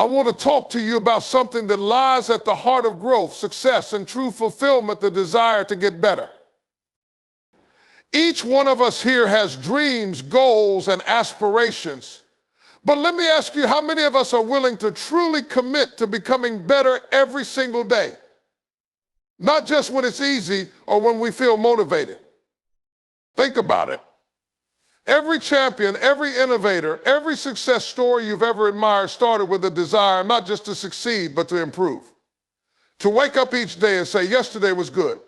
I want to talk to you about something that lies at the heart of growth, success, and true fulfillment, the desire to get better. Each one of us here has dreams, goals, and aspirations. But let me ask you, how many of us are willing to truly commit to becoming better every single day? Not just when it's easy or when we feel motivated. Think about it. Every champion, every innovator, every success story you've ever admired started with a desire not just to succeed, but to improve. To wake up each day and say, yesterday was good,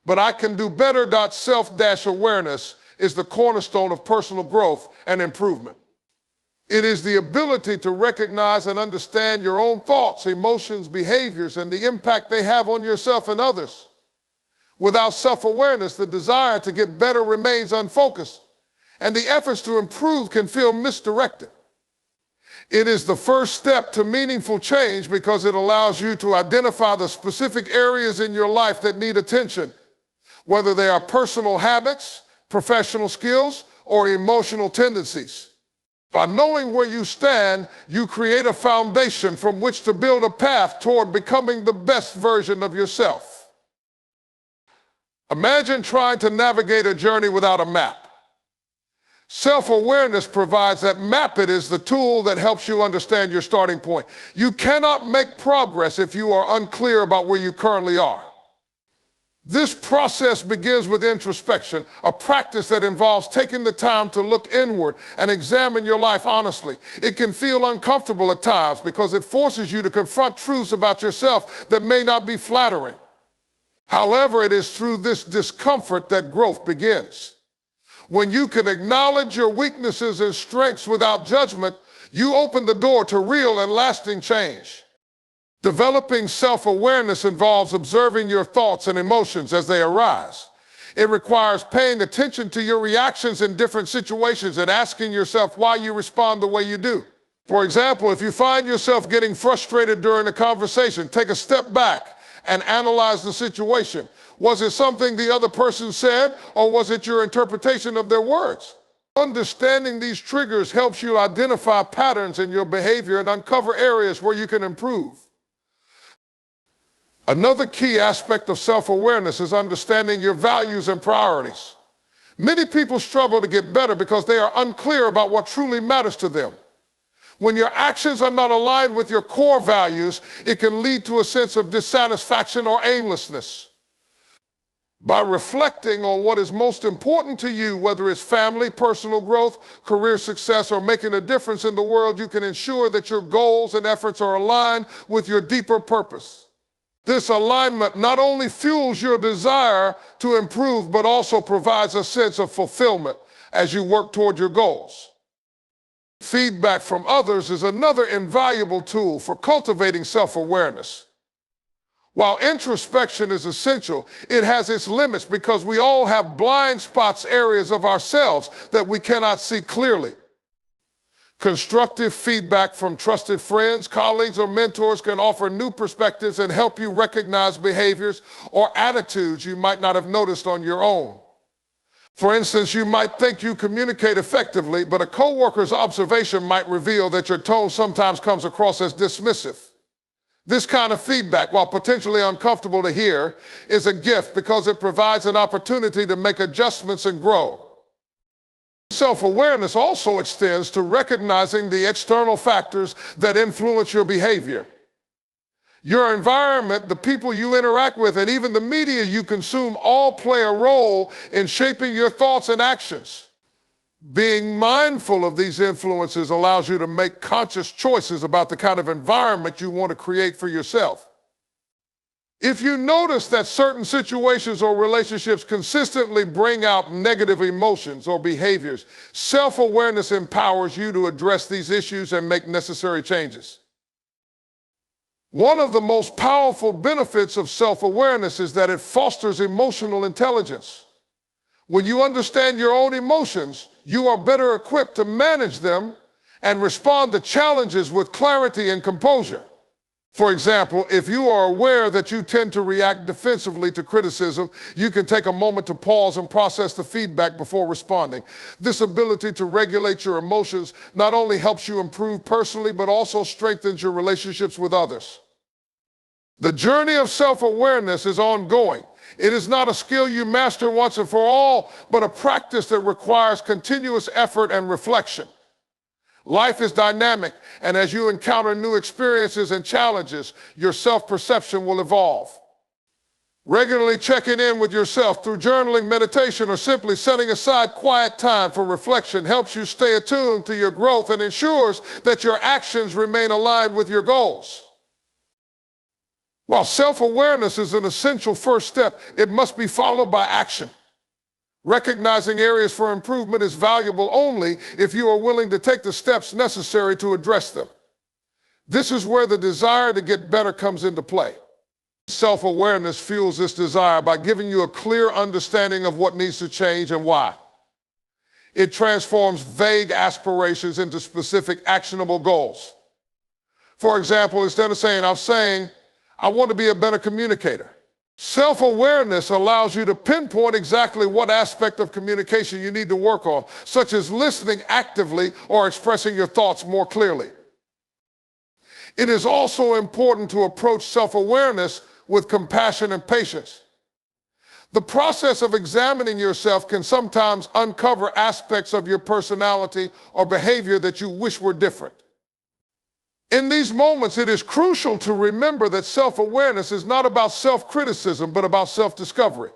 but I can do better. Self-awareness is the cornerstone of personal growth and improvement. It is the ability to recognize and understand your own thoughts, emotions, behaviors, and the impact they have on yourself and others. Without self-awareness, the desire to get better remains unfocused, and the efforts to improve can feel misdirected. It is the first step to meaningful change because it allows you to identify the specific areas in your life that need attention, whether they are personal habits, professional skills, or emotional tendencies. By knowing where you stand, you create a foundation from which to build a path toward becoming the best version of yourself. Imagine trying to navigate a journey without a map. Self-awareness provides that map. It is the tool that helps you understand your starting point. You cannot make progress if you are unclear about where you currently are. This process begins with introspection, a practice that involves taking the time to look inward and examine your life honestly. It can feel uncomfortable at times because it forces you to confront truths about yourself that may not be flattering. However, it is through this discomfort that growth begins. When you can acknowledge your weaknesses and strengths without judgment, you open the door to real and lasting change. Developing self-awareness involves observing your thoughts and emotions as they arise. It requires paying attention to your reactions in different situations and asking yourself why you respond the way you do. For example, if you find yourself getting frustrated during a conversation, take a step back and analyze the situation. Was it something the other person said, or was it your interpretation of their words? Understanding these triggers helps you identify patterns in your behavior and uncover areas where you can improve. Another key aspect of self-awareness is understanding your values and priorities. Many people struggle to get better because they are unclear about what truly matters to them. When your actions are not aligned with your core values, it can lead to a sense of dissatisfaction or aimlessness. By reflecting on what is most important to you, whether it's family, personal growth, career success, or making a difference in the world, you can ensure that your goals and efforts are aligned with your deeper purpose. This alignment not only fuels your desire to improve, but also provides a sense of fulfillment as you work toward your goals. Feedback from others is another invaluable tool for cultivating self-awareness. While introspection is essential, it has its limits because we all have blind spots, areas of ourselves that we cannot see clearly. Constructive feedback from trusted friends, colleagues, or mentors can offer new perspectives and help you recognize behaviors or attitudes you might not have noticed on your own. For instance, you might think you communicate effectively, but a coworker's observation might reveal that your tone sometimes comes across as dismissive. This kind of feedback, while potentially uncomfortable to hear, is a gift because it provides an opportunity to make adjustments and grow. Self-awareness also extends to recognizing the external factors that influence your behavior. Your environment, the people you interact with, and even the media you consume all play a role in shaping your thoughts and actions. Being mindful of these influences allows you to make conscious choices about the kind of environment you want to create for yourself. If you notice that certain situations or relationships consistently bring out negative emotions or behaviors, self-awareness empowers you to address these issues and make necessary changes. One of the most powerful benefits of self-awareness is that it fosters emotional intelligence. When you understand your own emotions, you are better equipped to manage them and respond to challenges with clarity and composure. For example, if you are aware that you tend to react defensively to criticism, you can take a moment to pause and process the feedback before responding. This ability to regulate your emotions not only helps you improve personally, but also strengthens your relationships with others. The journey of self-awareness is ongoing. It is not a skill you master once and for all, but a practice that requires continuous effort and reflection. Life is dynamic, and as you encounter new experiences and challenges, your self-perception will evolve. Regularly checking in with yourself through journaling, meditation, or simply setting aside quiet time for reflection helps you stay attuned to your growth and ensures that your actions remain aligned with your goals. While self-awareness is an essential first step, it must be followed by action. Recognizing areas for improvement is valuable only if you are willing to take the steps necessary to address them. This is where the desire to get better comes into play. Self-awareness fuels this desire by giving you a clear understanding of what needs to change and why. It transforms vague aspirations into specific, actionable goals. For example, instead of saying, I want to be a better communicator. Self-awareness allows you to pinpoint exactly what aspect of communication you need to work on, such as listening actively or expressing your thoughts more clearly. It is also important to approach self-awareness with compassion and patience. The process of examining yourself can sometimes uncover aspects of your personality or behavior that you wish were different. In these moments, it is crucial to remember that self-awareness is not about self-criticism, but about self-discovery.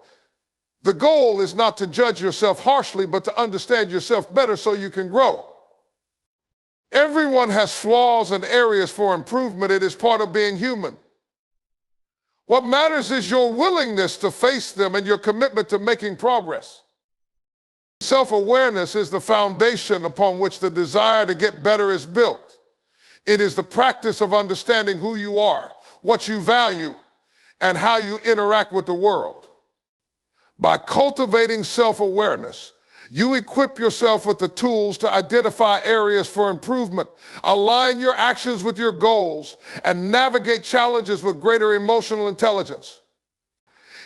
The goal is not to judge yourself harshly, but to understand yourself better so you can grow. Everyone has flaws and areas for improvement. It is part of being human. What matters is your willingness to face them and your commitment to making progress. Self-awareness is the foundation upon which the desire to get better is built. It is the practice of understanding who you are, what you value, and how you interact with the world. By cultivating self-awareness, you equip yourself with the tools to identify areas for improvement, align your actions with your goals, and navigate challenges with greater emotional intelligence.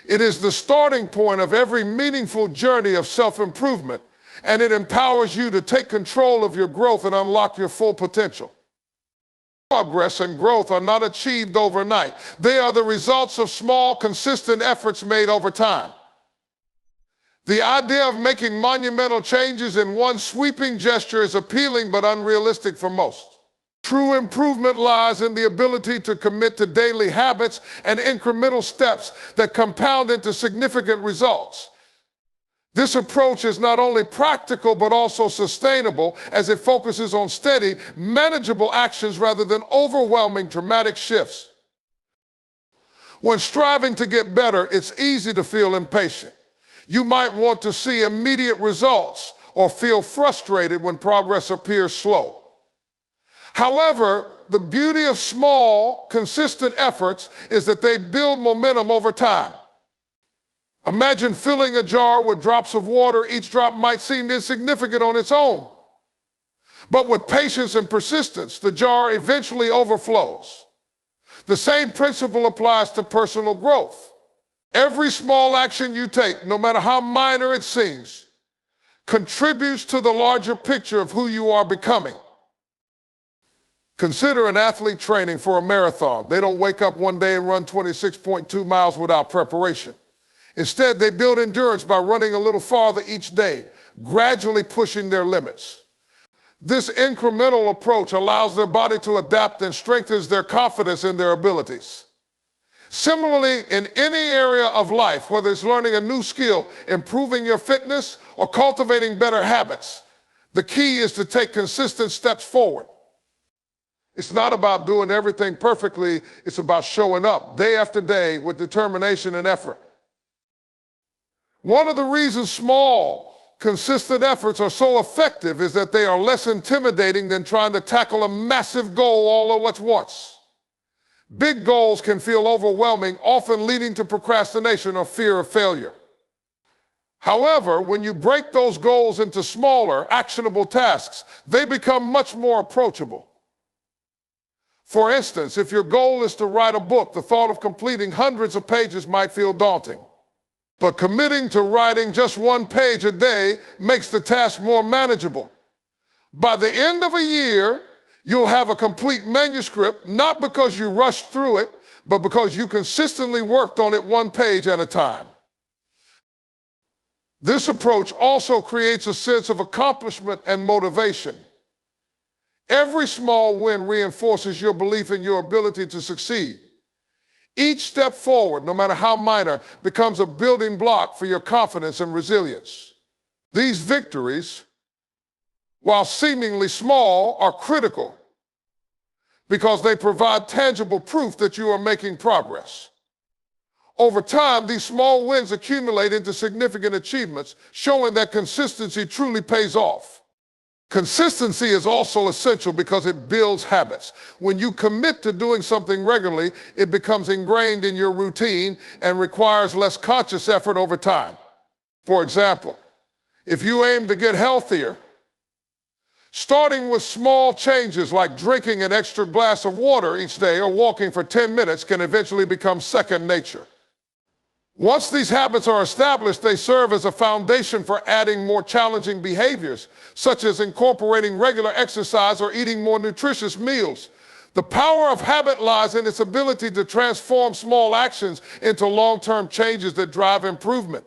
It is the starting point of every meaningful journey of self-improvement, and it empowers you to take control of your growth and unlock your full potential. Progress and growth are not achieved overnight. They are the results of small, consistent efforts made over time. The idea of making monumental changes in one sweeping gesture is appealing but unrealistic for most. True improvement lies in the ability to commit to daily habits and incremental steps that compound into significant results. This approach is not only practical but also sustainable, as it focuses on steady, manageable actions rather than overwhelming, dramatic shifts. When striving to get better, it's easy to feel impatient. You might want to see immediate results or feel frustrated when progress appears slow. However, the beauty of small, consistent efforts is that they build momentum over time. Imagine filling a jar with drops of water. Each drop might seem insignificant on its own. But with patience and persistence, the jar eventually overflows. The same principle applies to personal growth. Every small action you take, no matter how minor it seems, contributes to the larger picture of who you are becoming. Consider an athlete training for a marathon. They don't wake up one day and run 26.2 miles without preparation. Instead, they build endurance by running a little farther each day, gradually pushing their limits. This incremental approach allows their body to adapt and strengthens their confidence in their abilities. Similarly, in any area of life, whether it's learning a new skill, improving your fitness, or cultivating better habits, the key is to take consistent steps forward. It's not about doing everything perfectly, it's about showing up day after day with determination and effort. One of the reasons small, consistent efforts are so effective is that they are less intimidating than trying to tackle a massive goal all at once. Big goals can feel overwhelming, often leading to procrastination or fear of failure. However, when you break those goals into smaller, actionable tasks, they become much more approachable. For instance, if your goal is to write a book, the thought of completing hundreds of pages might feel daunting. But committing to writing just one page a day makes the task more manageable. By the end of a year, you'll have a complete manuscript, not because you rushed through it, but because you consistently worked on it one page at a time. This approach also creates a sense of accomplishment and motivation. Every small win reinforces your belief in your ability to succeed. Each step forward, no matter how minor, becomes a building block for your confidence and resilience. These victories, while seemingly small, are critical because they provide tangible proof that you are making progress. Over time, these small wins accumulate into significant achievements, showing that consistency truly pays off. Consistency is also essential because it builds habits. When you commit to doing something regularly, it becomes ingrained in your routine and requires less conscious effort over time. For example, if you aim to get healthier, starting with small changes like drinking an extra glass of water each day or walking for 10 minutes can eventually become second nature. Once these habits are established, they serve as a foundation for adding more challenging behaviors, such as incorporating regular exercise or eating more nutritious meals. The power of habit lies in its ability to transform small actions into long-term changes that drive improvement.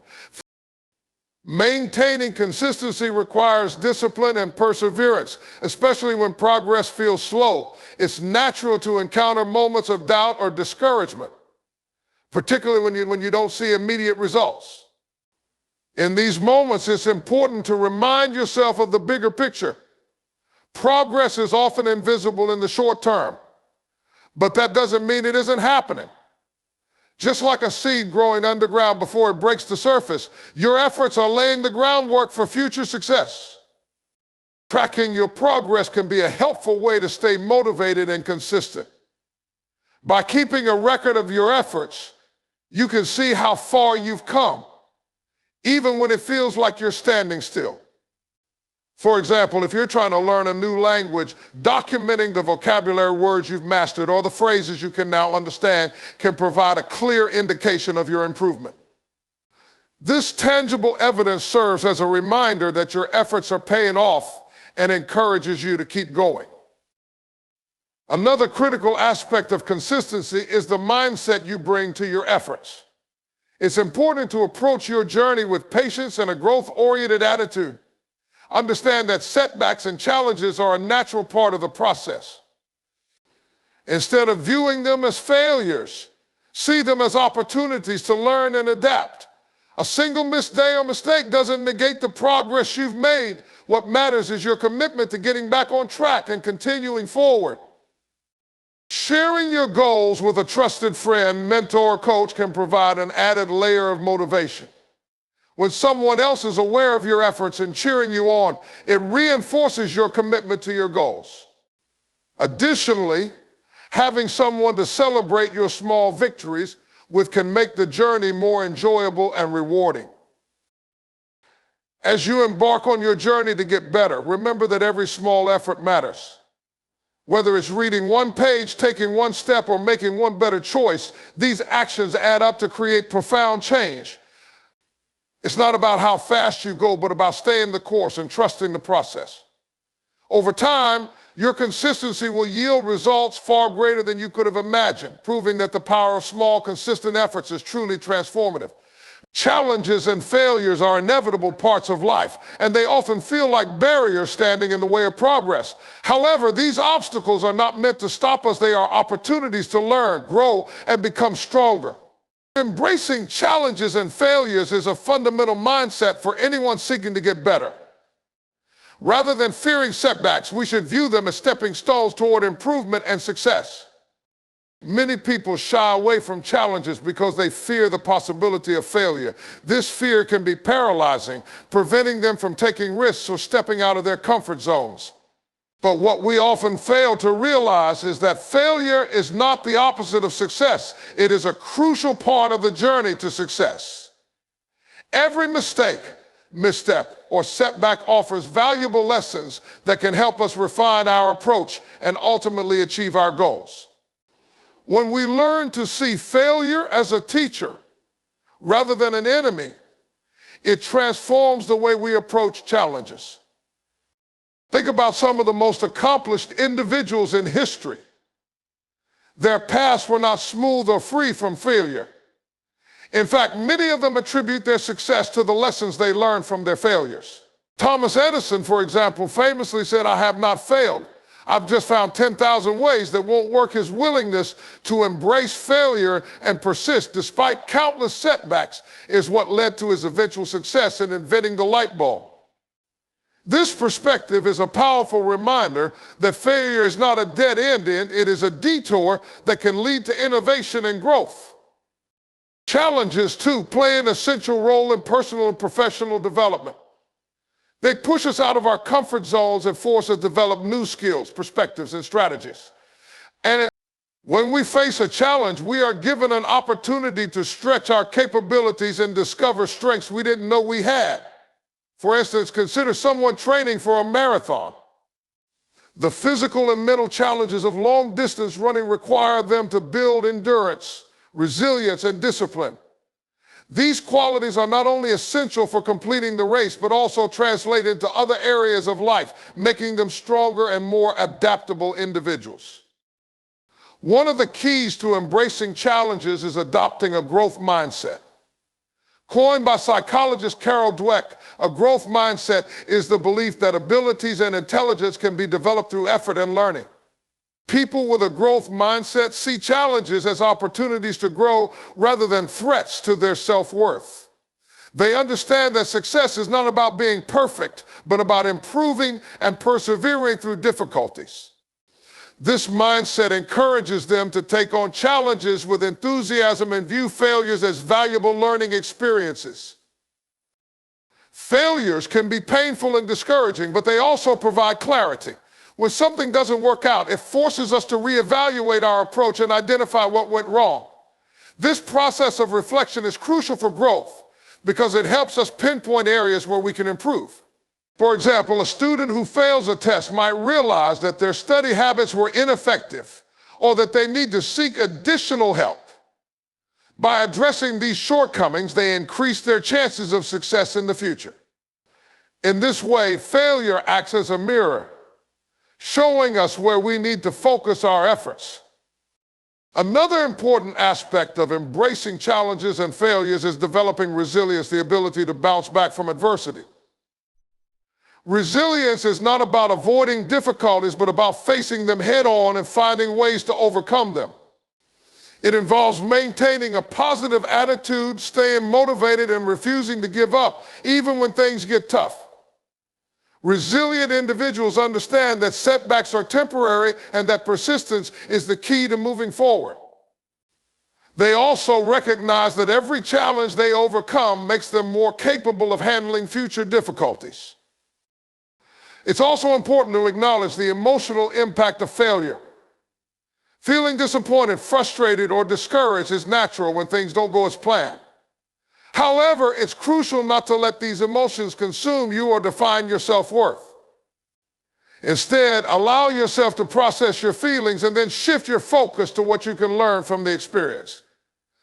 Maintaining consistency requires discipline and perseverance, especially when progress feels slow. It's natural to encounter moments of doubt or discouragement, particularly when you don't see immediate results. In these moments, it's important to remind yourself of the bigger picture. Progress is often invisible in the short term, but that doesn't mean it isn't happening. Just like a seed growing underground before it breaks the surface, your efforts are laying the groundwork for future success. Tracking your progress can be a helpful way to stay motivated and consistent. By keeping a record of your efforts, you can see how far you've come, even when it feels like you're standing still. For example, if you're trying to learn a new language, documenting the vocabulary words you've mastered or the phrases you can now understand can provide a clear indication of your improvement. This tangible evidence serves as a reminder that your efforts are paying off and encourages you to keep going. Another critical aspect of consistency is the mindset you bring to your efforts. It's important to approach your journey with patience and a growth-oriented attitude. Understand that setbacks and challenges are a natural part of the process. Instead of viewing them as failures, see them as opportunities to learn and adapt. A single missed day or mistake doesn't negate the progress you've made. What matters is your commitment to getting back on track and continuing forward. Sharing your goals with a trusted friend, mentor, or coach can provide an added layer of motivation. When someone else is aware of your efforts and cheering you on, it reinforces your commitment to your goals. Additionally, having someone to celebrate your small victories with can make the journey more enjoyable and rewarding. As you embark on your journey to get better, remember that every small effort matters. Whether it's reading one page, taking one step, or making one better choice, these actions add up to create profound change. It's not about how fast you go, but about staying the course and trusting the process. Over time, your consistency will yield results far greater than you could have imagined, proving that the power of small, consistent efforts is truly transformative. Challenges and failures are inevitable parts of life, and they often feel like barriers standing in the way of progress. However, these obstacles are not meant to stop us. They are opportunities to learn, grow, and become stronger. Embracing challenges and failures is a fundamental mindset for anyone seeking to get better. Rather than fearing setbacks, we should view them as stepping stones toward improvement and success. Many people shy away from challenges because they fear the possibility of failure. This fear can be paralyzing, preventing them from taking risks or stepping out of their comfort zones. But what we often fail to realize is that failure is not the opposite of success. It is a crucial part of the journey to success. Every mistake, misstep, or setback offers valuable lessons that can help us refine our approach and ultimately achieve our goals. When we learn to see failure as a teacher rather than an enemy, it transforms the way we approach challenges. Think about some of the most accomplished individuals in history. Their paths were not smooth or free from failure. In fact, many of them attribute their success to the lessons they learned from their failures. Thomas Edison, for example, famously said, "I have not failed. I've just found 10,000 ways that won't work." His willingness to embrace failure and persist despite countless setbacks is what led to his eventual success in inventing the light bulb. This perspective is a powerful reminder that failure is not a dead end, it is a detour that can lead to innovation and growth. Challenges, too, play an essential role in personal and professional development. They push us out of our comfort zones and force us to develop new skills, perspectives, and strategies. And when we face a challenge, we are given an opportunity to stretch our capabilities and discover strengths we didn't know we had. For instance, consider someone training for a marathon. The physical and mental challenges of long-distance running require them to build endurance, resilience, and discipline. These qualities are not only essential for completing the race, but also translate into other areas of life, making them stronger and more adaptable individuals. One of the keys to embracing challenges is adopting a growth mindset. Coined by psychologist Carol Dweck, a growth mindset is the belief that abilities and intelligence can be developed through effort and learning. People with a growth mindset see challenges as opportunities to grow rather than threats to their self-worth. They understand that success is not about being perfect, but about improving and persevering through difficulties. This mindset encourages them to take on challenges with enthusiasm and view failures as valuable learning experiences. Failures can be painful and discouraging, but they also provide clarity. When something doesn't work out, it forces us to reevaluate our approach and identify what went wrong. This process of reflection is crucial for growth because it helps us pinpoint areas where we can improve. For example, a student who fails a test might realize that their study habits were ineffective or that they need to seek additional help. By addressing these shortcomings, they increase their chances of success in the future. In this way, failure acts as a mirror, showing us where we need to focus our efforts. Another important aspect of embracing challenges and failures is developing resilience, the ability to bounce back from adversity. Resilience is not about avoiding difficulties, but about facing them head on and finding ways to overcome them. It involves maintaining a positive attitude, staying motivated, and refusing to give up, even when things get tough. Resilient individuals understand that setbacks are temporary and that persistence is the key to moving forward. They also recognize that every challenge they overcome makes them more capable of handling future difficulties. It's also important to acknowledge the emotional impact of failure. Feeling disappointed, frustrated, or discouraged is natural when things don't go as planned. However, it's crucial not to let these emotions consume you or define your self-worth. Instead, allow yourself to process your feelings and then shift your focus to what you can learn from the experience.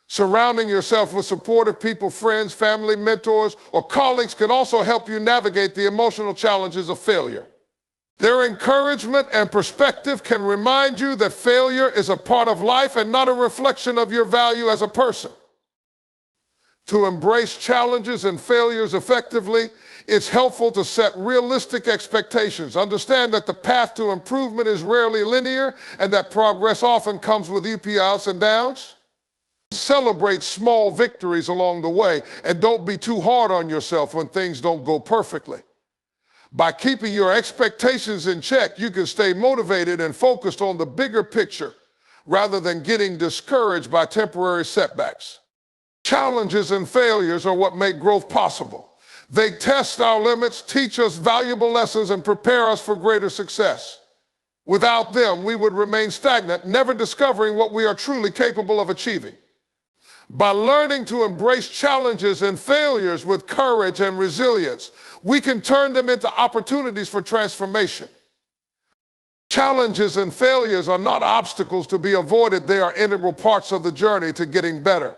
Surrounding yourself with supportive people, friends, family, mentors, or colleagues can also help you navigate the emotional challenges of failure. Their encouragement and perspective can remind you that failure is a part of life and not a reflection of your value as a person. To embrace challenges and failures effectively, it's helpful to set realistic expectations. Understand that the path to improvement is rarely linear and that progress often comes with ups and downs. Celebrate small victories along the way and don't be too hard on yourself when things don't go perfectly. By keeping your expectations in check, you can stay motivated and focused on the bigger picture rather than getting discouraged by temporary setbacks. Challenges and failures are what make growth possible. They test our limits, teach us valuable lessons, and prepare us for greater success. Without them, we would remain stagnant, never discovering what we are truly capable of achieving. By learning to embrace challenges and failures with courage and resilience, we can turn them into opportunities for transformation. Challenges and failures are not obstacles to be avoided. They are integral parts of the journey to getting better.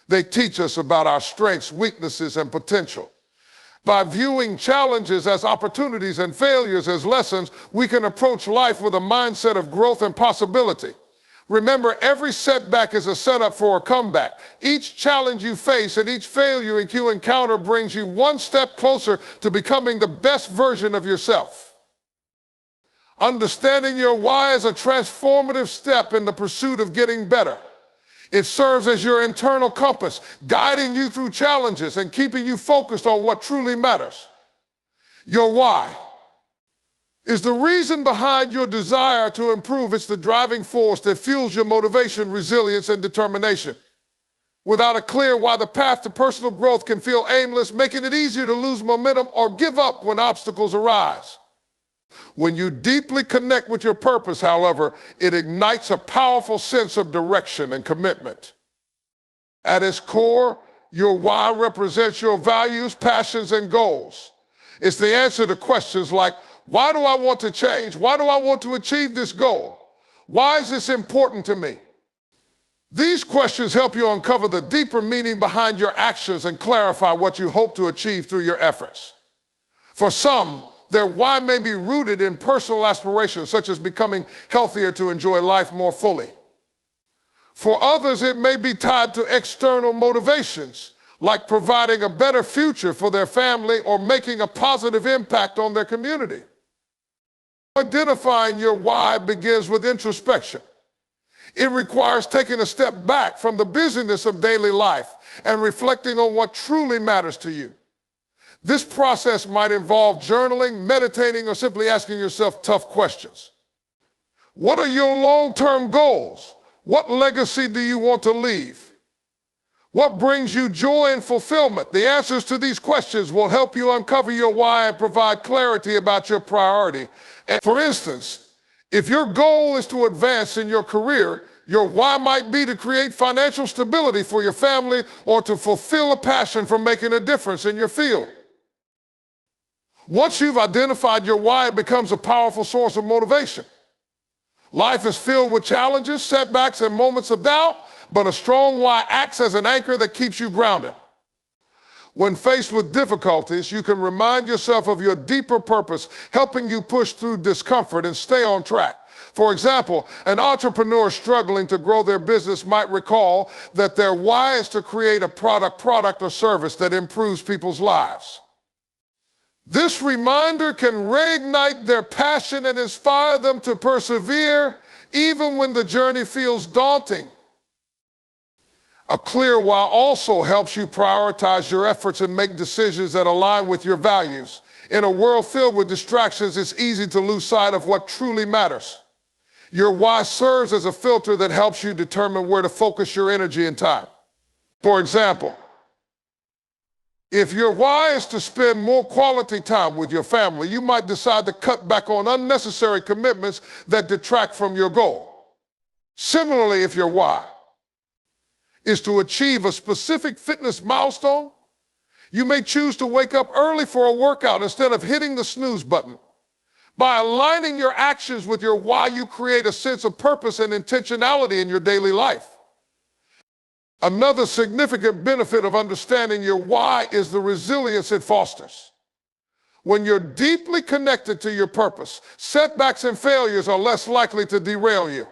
They teach us about our strengths, weaknesses, and potential. By viewing challenges as opportunities and failures as lessons, we can approach life with a mindset of growth and possibility. Remember, every setback is a setup for a comeback. Each challenge you face and each failure you encounter brings you one step closer to becoming the best version of yourself. Understanding your why is a transformative step in the pursuit of getting better. It serves as your internal compass, guiding you through challenges and keeping you focused on what truly matters. Your why is the reason behind your desire to improve. It's the driving force that fuels your motivation, resilience, and determination. Without a clear why, the path to personal growth can feel aimless, making it easier to lose momentum or give up when obstacles arise. When you deeply connect with your purpose, however, it ignites a powerful sense of direction and commitment. At its core, your why represents your values, passions, and goals. It's the answer to questions like, why do I want to change? Why do I want to achieve this goal? Why is this important to me? These questions help you uncover the deeper meaning behind your actions and clarify what you hope to achieve through your efforts. For some, their why may be rooted in personal aspirations, such as becoming healthier to enjoy life more fully. For others, it may be tied to external motivations, like providing a better future for their family or making a positive impact on their community. Identifying your why begins with introspection. It requires taking a step back from the busyness of daily life and reflecting on what truly matters to you. This process might involve journaling, meditating, or simply asking yourself tough questions. What are your long-term goals? What legacy do you want to leave? What brings you joy and fulfillment? The answers to these questions will help you uncover your why and provide clarity about your priority. And for instance, if your goal is to advance in your career, your why might be to create financial stability for your family or to fulfill a passion for making a difference in your field. Once you've identified your why, it becomes a powerful source of motivation. Life is filled with challenges, setbacks, and moments of doubt, but a strong why acts as an anchor that keeps you grounded. When faced with difficulties, you can remind yourself of your deeper purpose, helping you push through discomfort and stay on track. For example, an entrepreneur struggling to grow their business might recall that their why is to create a product or service that improves people's lives. This reminder can reignite their passion and inspire them to persevere even when the journey feels daunting. A clear why also helps you prioritize your efforts and make decisions that align with your values. In a world filled with distractions, it's easy to lose sight of what truly matters. Your why serves as a filter that helps you determine where to focus your energy and time. For example, if your why is to spend more quality time with your family, you might decide to cut back on unnecessary commitments that detract from your goal. Similarly, if your why is to achieve a specific fitness milestone, you may choose to wake up early for a workout instead of hitting the snooze button. By aligning your actions with your why, you create a sense of purpose and intentionality in your daily life. Another significant benefit of understanding your why is the resilience it fosters. When you're deeply connected to your purpose, setbacks and failures are less likely to derail you.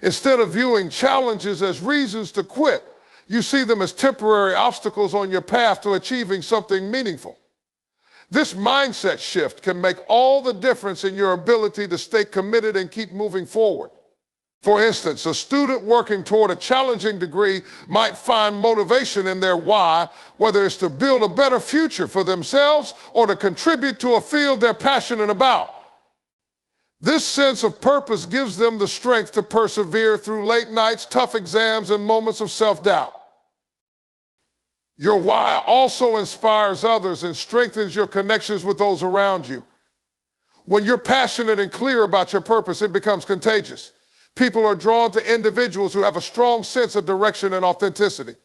Instead of viewing challenges as reasons to quit, you see them as temporary obstacles on your path to achieving something meaningful. This mindset shift can make all the difference in your ability to stay committed and keep moving forward. For instance, a student working toward a challenging degree might find motivation in their why, whether it's to build a better future for themselves or to contribute to a field they're passionate about. This sense of purpose gives them the strength to persevere through late nights, tough exams, and moments of self-doubt. Your why also inspires others and strengthens your connections with those around you. When you're passionate and clear about your purpose, it becomes contagious. People are drawn to individuals who have a strong sense of direction and authenticity.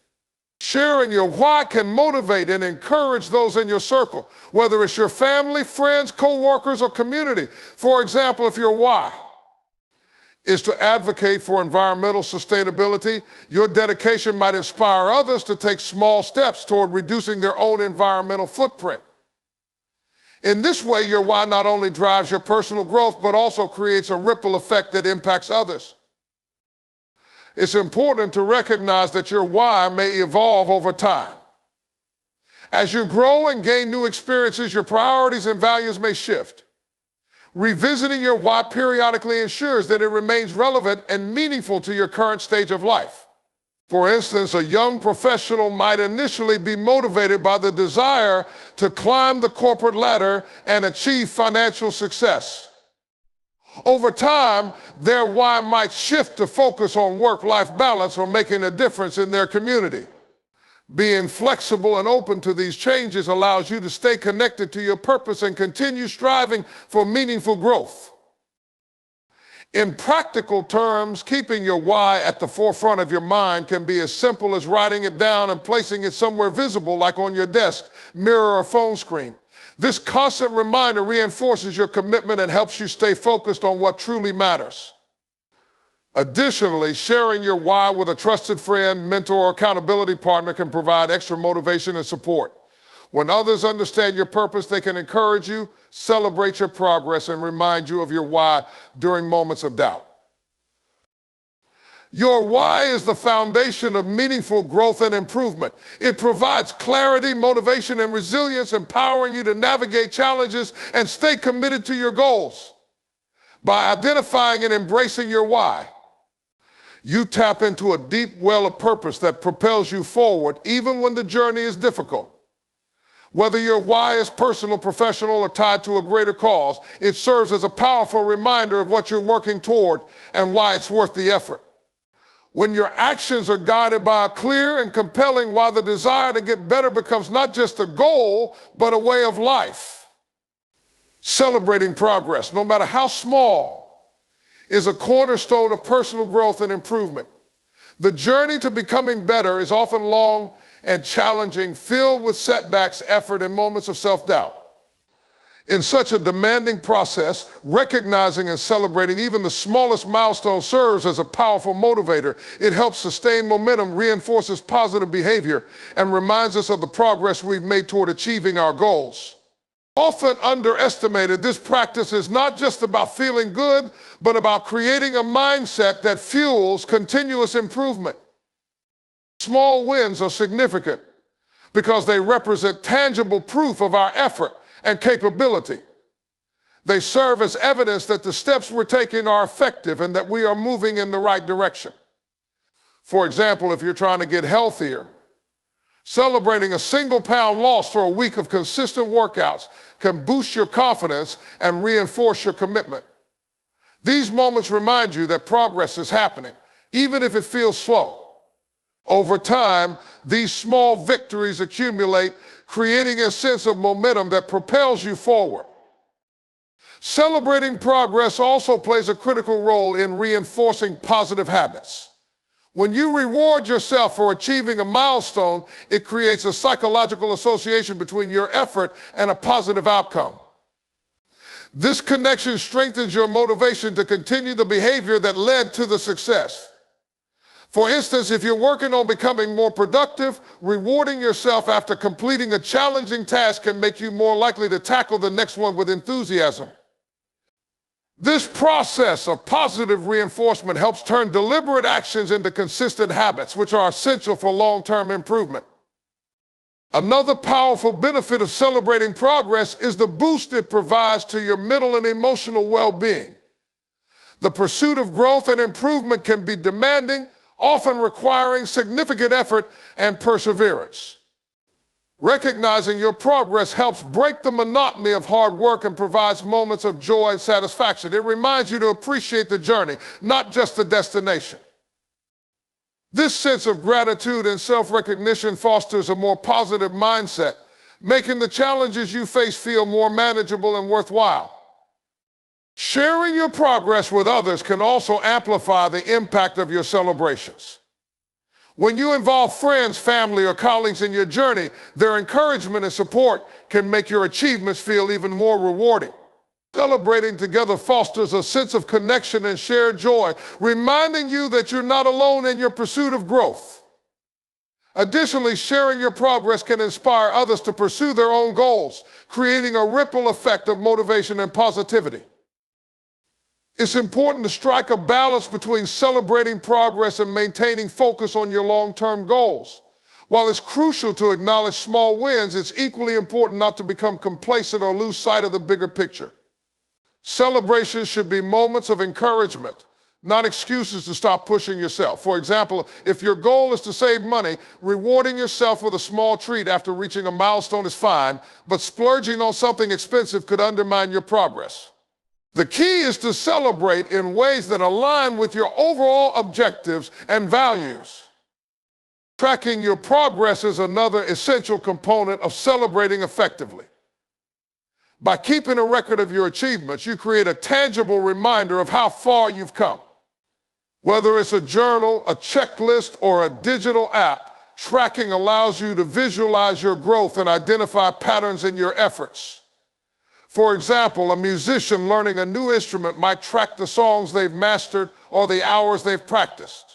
Sharing your why can motivate and encourage those in your circle, whether it's your family, friends, co-workers, or community. For example, if your why is to advocate for environmental sustainability, your dedication might inspire others to take small steps toward reducing their own environmental footprint. In this way, your why not only drives your personal growth, but also creates a ripple effect that impacts others. It's important to recognize that your why may evolve over time. As you grow and gain new experiences, your priorities and values may shift. Revisiting your why periodically ensures that it remains relevant and meaningful to your current stage of life. For instance, a young professional might initially be motivated by the desire to climb the corporate ladder and achieve financial success. Over time, their why might shift to focus on work-life balance or making a difference in their community. Being flexible and open to these changes allows you to stay connected to your purpose and continue striving for meaningful growth. In practical terms, keeping your why at the forefront of your mind can be as simple as writing it down and placing it somewhere visible, like on your desk, mirror, or phone screen. This constant reminder reinforces your commitment and helps you stay focused on what truly matters. Additionally, sharing your why with a trusted friend, mentor, or accountability partner can provide extra motivation and support. When others understand your purpose, they can encourage you, celebrate your progress, and remind you of your why during moments of doubt. Your why is the foundation of meaningful growth and improvement. It provides clarity, motivation, and resilience, empowering you to navigate challenges and stay committed to your goals. By identifying and embracing your why, you tap into a deep well of purpose that propels you forward even when the journey is difficult. Whether your why is personal, professional, or tied to a greater cause, it serves as a powerful reminder of what you're working toward and why it's worth the effort. When your actions are guided by a clear and compelling why, the desire to get better becomes not just a goal, but a way of life. Celebrating progress, no matter how small, is a cornerstone of personal growth and improvement. The journey to becoming better is often long and challenging, filled with setbacks, effort, and moments of self-doubt. In such a demanding process, recognizing and celebrating even the smallest milestone serves as a powerful motivator. It helps sustain momentum, reinforces positive behavior, and reminds us of the progress we've made toward achieving our goals. Often underestimated, this practice is not just about feeling good, but about creating a mindset that fuels continuous improvement. Small wins are significant because they represent tangible proof of our effort and capability. They serve as evidence that the steps we're taking are effective and that we are moving in the right direction. For example, if you're trying to get healthier, celebrating a single pound loss for a week of consistent workouts can boost your confidence and reinforce your commitment. These moments remind you that progress is happening, even if it feels slow. Over time, these small victories accumulate, creating a sense of momentum that propels you forward. Celebrating progress also plays a critical role in reinforcing positive habits. When you reward yourself for achieving a milestone, it creates a psychological association between your effort and a positive outcome. This connection strengthens your motivation to continue the behavior that led to the success. For instance, if you're working on becoming more productive, rewarding yourself after completing a challenging task can make you more likely to tackle the next one with enthusiasm. This process of positive reinforcement helps turn deliberate actions into consistent habits, which are essential for long-term improvement. Another powerful benefit of celebrating progress is the boost it provides to your mental and emotional well-being. The pursuit of growth and improvement can be demanding, often requiring significant effort and perseverance. Recognizing your progress helps break the monotony of hard work and provides moments of joy and satisfaction. It reminds you to appreciate the journey, not just the destination. This sense of gratitude and self-recognition fosters a more positive mindset, making the challenges you face feel more manageable and worthwhile. Sharing your progress with others can also amplify the impact of your celebrations. When you involve friends, family, or colleagues in your journey, their encouragement and support can make your achievements feel even more rewarding. Celebrating together fosters a sense of connection and shared joy, reminding you that you're not alone in your pursuit of growth. Additionally, sharing your progress can inspire others to pursue their own goals, creating a ripple effect of motivation and positivity. It's important to strike a balance between celebrating progress and maintaining focus on your long-term goals. While it's crucial to acknowledge small wins, it's equally important not to become complacent or lose sight of the bigger picture. Celebrations should be moments of encouragement, not excuses to stop pushing yourself. For example, if your goal is to save money, rewarding yourself with a small treat after reaching a milestone is fine, but splurging on something expensive could undermine your progress. The key is to celebrate in ways that align with your overall objectives and values. Tracking your progress is another essential component of celebrating effectively. By keeping a record of your achievements, you create a tangible reminder of how far you've come. Whether it's a journal, a checklist, or a digital app, tracking allows you to visualize your growth and identify patterns in your efforts. For example, a musician learning a new instrument might track the songs they've mastered or the hours they've practiced.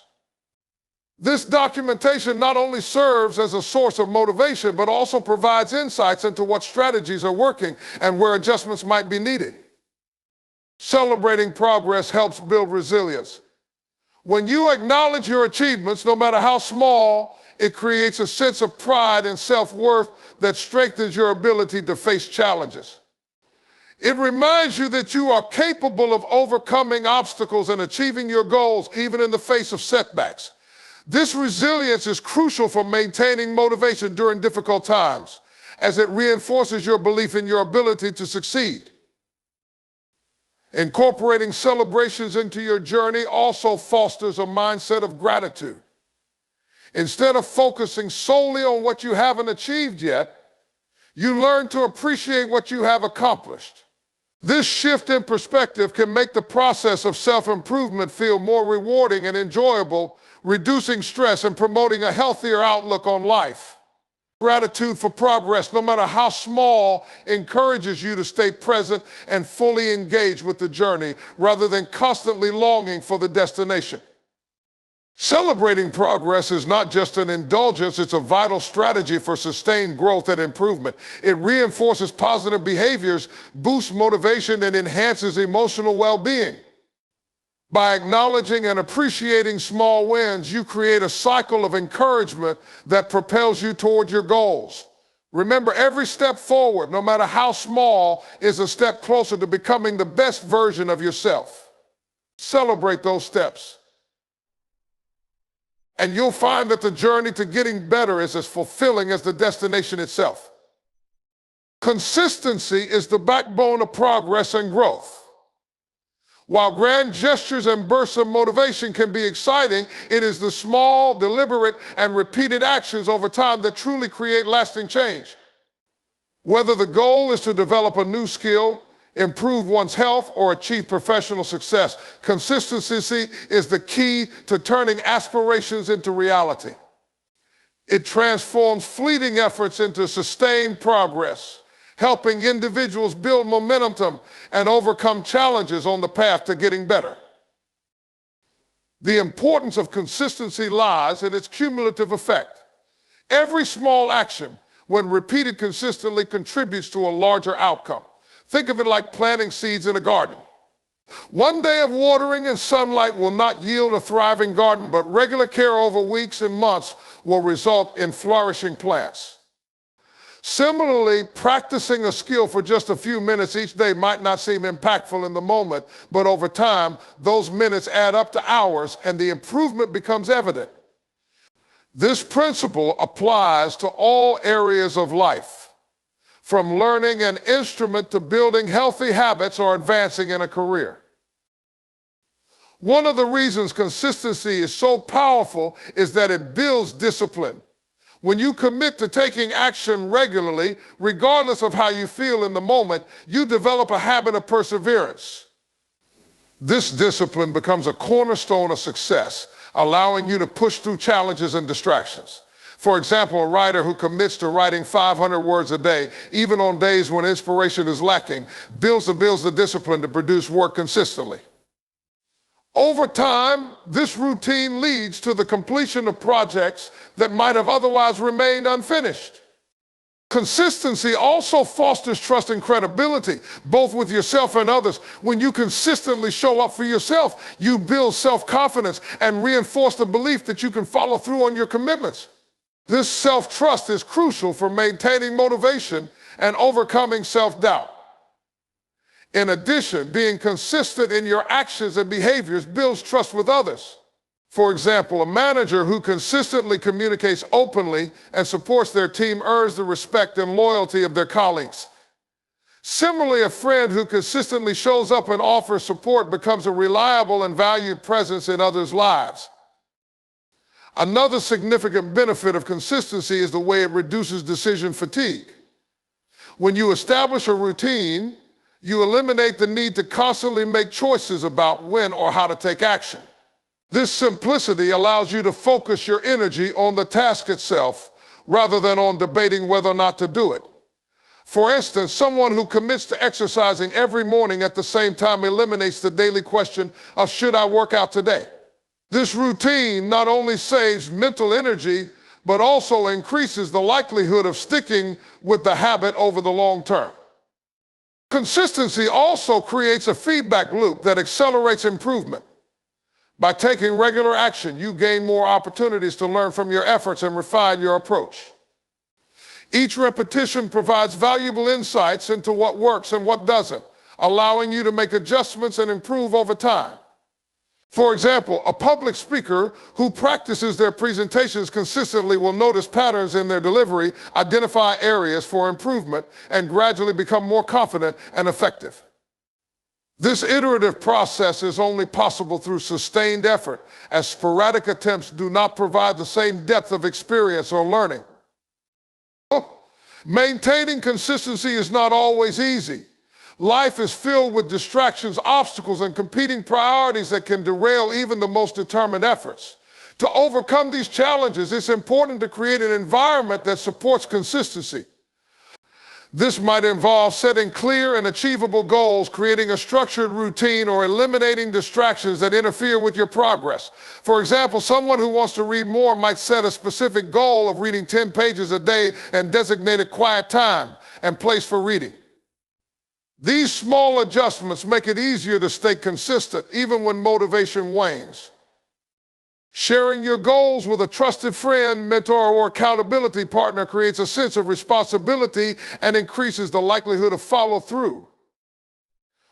This documentation not only serves as a source of motivation, but also provides insights into what strategies are working and where adjustments might be needed. Celebrating progress helps build resilience. When you acknowledge your achievements, no matter how small, it creates a sense of pride and self-worth that strengthens your ability to face challenges. It reminds you that you are capable of overcoming obstacles and achieving your goals, even in the face of setbacks. This resilience is crucial for maintaining motivation during difficult times, as it reinforces your belief in your ability to succeed. Incorporating celebrations into your journey also fosters a mindset of gratitude. Instead of focusing solely on what you haven't achieved yet, you learn to appreciate what you have accomplished. This shift in perspective can make the process of self-improvement feel more rewarding and enjoyable, reducing stress and promoting a healthier outlook on life. Gratitude for progress, no matter how small, encourages you to stay present and fully engaged with the journey rather than constantly longing for the destination. Celebrating progress is not just an indulgence, it's a vital strategy for sustained growth and improvement. It reinforces positive behaviors, boosts motivation, and enhances emotional well-being. By acknowledging and appreciating small wins, you create a cycle of encouragement that propels you toward your goals. Remember, every step forward, no matter how small, is a step closer to becoming the best version of yourself. Celebrate those steps. And you'll find that the journey to getting better is as fulfilling as the destination itself. Consistency is the backbone of progress and growth. While grand gestures and bursts of motivation can be exciting, it is the small, deliberate, and repeated actions over time that truly create lasting change. Whether the goal is to develop a new skill, improve one's health, or achieve professional success, consistency is the key to turning aspirations into reality. It transforms fleeting efforts into sustained progress, helping individuals build momentum and overcome challenges on the path to getting better. The importance of consistency lies in its cumulative effect. Every small action, when repeated consistently, contributes to a larger outcome. Think of it like planting seeds in a garden. One day of watering and sunlight will not yield a thriving garden, but regular care over weeks and months will result in flourishing plants. Similarly, practicing a skill for just a few minutes each day might not seem impactful in the moment, but over time, those minutes add up to hours and the improvement becomes evident. This principle applies to all areas of life, from learning an instrument to building healthy habits or advancing in a career. One of the reasons consistency is so powerful is that it builds discipline. When you commit to taking action regularly, regardless of how you feel in the moment, you develop a habit of perseverance. This discipline becomes a cornerstone of success, allowing you to push through challenges and distractions. For example, a writer who commits to writing 500 words a day, even on days when inspiration is lacking, builds the discipline to produce work consistently. Over time, this routine leads to the completion of projects that might have otherwise remained unfinished. Consistency also fosters trust and credibility, both with yourself and others. When you consistently show up for yourself, you build self-confidence and reinforce the belief that you can follow through on your commitments. This self-trust is crucial for maintaining motivation and overcoming self-doubt. In addition, being consistent in your actions and behaviors builds trust with others. For example, a manager who consistently communicates openly and supports their team earns the respect and loyalty of their colleagues. Similarly, a friend who consistently shows up and offers support becomes a reliable and valued presence in others' lives. Another significant benefit of consistency is the way it reduces decision fatigue. When you establish a routine, you eliminate the need to constantly make choices about when or how to take action. This simplicity allows you to focus your energy on the task itself rather than on debating whether or not to do it. For instance, someone who commits to exercising every morning at the same time eliminates the daily question of should I work out today? This routine not only saves mental energy, but also increases the likelihood of sticking with the habit over the long term. Consistency also creates a feedback loop that accelerates improvement. By taking regular action, you gain more opportunities to learn from your efforts and refine your approach. Each repetition provides valuable insights into what works and what doesn't, allowing you to make adjustments and improve over time. For example, a public speaker who practices their presentations consistently will notice patterns in their delivery, identify areas for improvement, and gradually become more confident and effective. This iterative process is only possible through sustained effort, as sporadic attempts do not provide the same depth of experience or learning. Maintaining consistency is not always easy. Life is filled with distractions, obstacles, and competing priorities that can derail even the most determined efforts. To overcome these challenges, it's important to create an environment that supports consistency. This might involve setting clear and achievable goals, creating a structured routine, or eliminating distractions that interfere with your progress. For example, someone who wants to read more might set a specific goal of reading 10 pages a day and designate a quiet time and place for reading. These small adjustments make it easier to stay consistent even when motivation wanes. Sharing your goals with a trusted friend, mentor, or accountability partner creates a sense of responsibility and increases the likelihood of follow-through.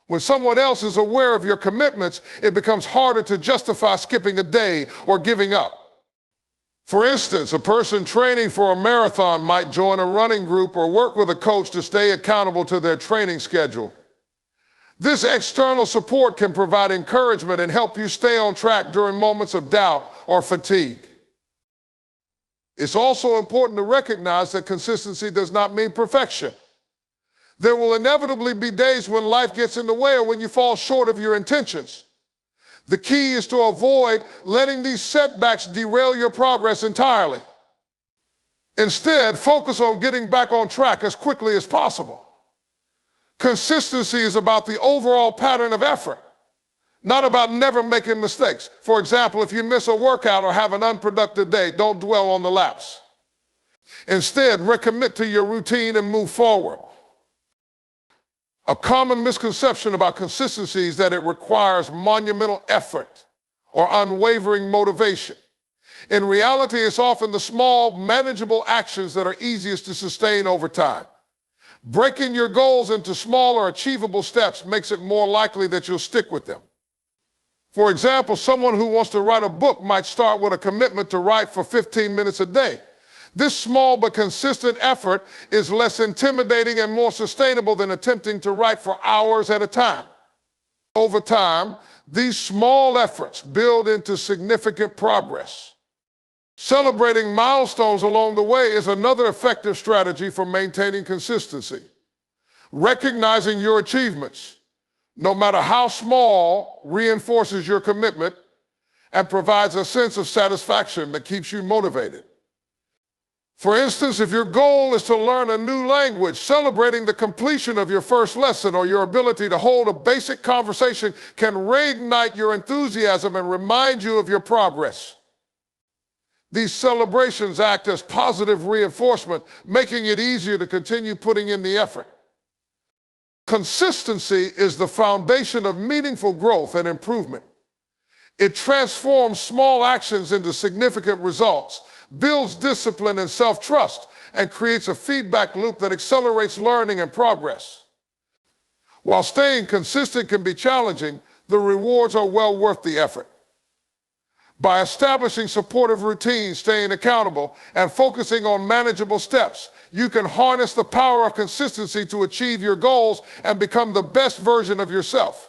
When someone else is aware of your commitments, it becomes harder to justify skipping a day or giving up. For instance, a person training for a marathon might join a running group or work with a coach to stay accountable to their training schedule. This external support can provide encouragement and help you stay on track during moments of doubt or fatigue. It's also important to recognize that consistency does not mean perfection. There will inevitably be days when life gets in the way or when you fall short of your intentions. The key is to avoid letting these setbacks derail your progress entirely. Instead, focus on getting back on track as quickly as possible. Consistency is about the overall pattern of effort, not about never making mistakes. For example, if you miss a workout or have an unproductive day, don't dwell on the lapse. Instead, recommit to your routine and move forward. A common misconception about consistency is that it requires monumental effort or unwavering motivation. In reality, it's often the small, manageable actions that are easiest to sustain over time. Breaking your goals into smaller, achievable steps makes it more likely that you'll stick with them. For example, someone who wants to write a book might start with a commitment to write for 15 minutes a day. This small but consistent effort is less intimidating and more sustainable than attempting to write for hours at a time. Over time, these small efforts build into significant progress. Celebrating milestones along the way is another effective strategy for maintaining consistency. Recognizing your achievements, no matter how small, reinforces your commitment and provides a sense of satisfaction that keeps you motivated. For instance, if your goal is to learn a new language, celebrating the completion of your first lesson or your ability to hold a basic conversation can reignite your enthusiasm and remind you of your progress. These celebrations act as positive reinforcement, making it easier to continue putting in the effort. Consistency is the foundation of meaningful growth and improvement. It transforms small actions into significant results, builds discipline and self-trust, and creates a feedback loop that accelerates learning and progress. While staying consistent can be challenging, the rewards are well worth the effort. By establishing supportive routines, staying accountable, and focusing on manageable steps, you can harness the power of consistency to achieve your goals and become the best version of yourself.